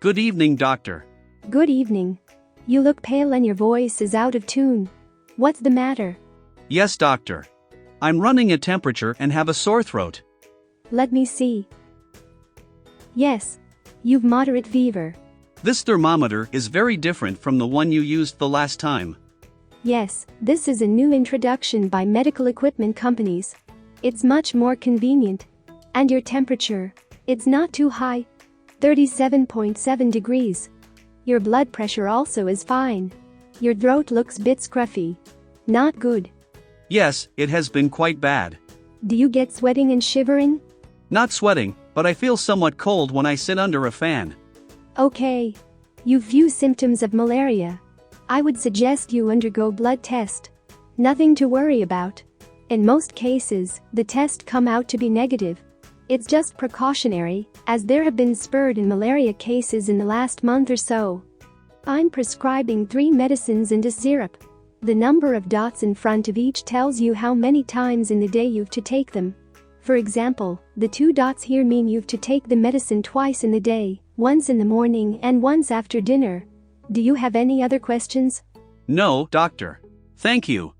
Good evening, doctor. Good evening. You look pale and your voice is out of tune. What's the matter? Yes, doctor. I'm running a temperature and have a sore throat. Let me see. Yes. You've moderate fever. This thermometer is very different from the one you used the last time. Yes, this is a new introduction by medical equipment companies. It's much more convenient. And your temperature, it's not too high. 37.7 degrees. Your blood pressure also is fine. Your throat looks bit scruffy. Not good. Yes, it has been quite bad. Do you get sweating and shivering? Not sweating, but I feel somewhat cold when I sit under a fan. Okay. You've few symptoms of malaria. I would suggest you undergo blood test. Nothing to worry about. In most cases, the test come out to be negative. It's just precautionary, as there have been spurt in malaria cases in the last month or so. I'm prescribing 3 medicines into syrup. The number of dots in front of each tells you how many times in the day you've to take them. For example, the 2 dots here mean you've to take the medicine twice in the day, once in the morning and once after dinner. Do you have any other questions? No, doctor. Thank you.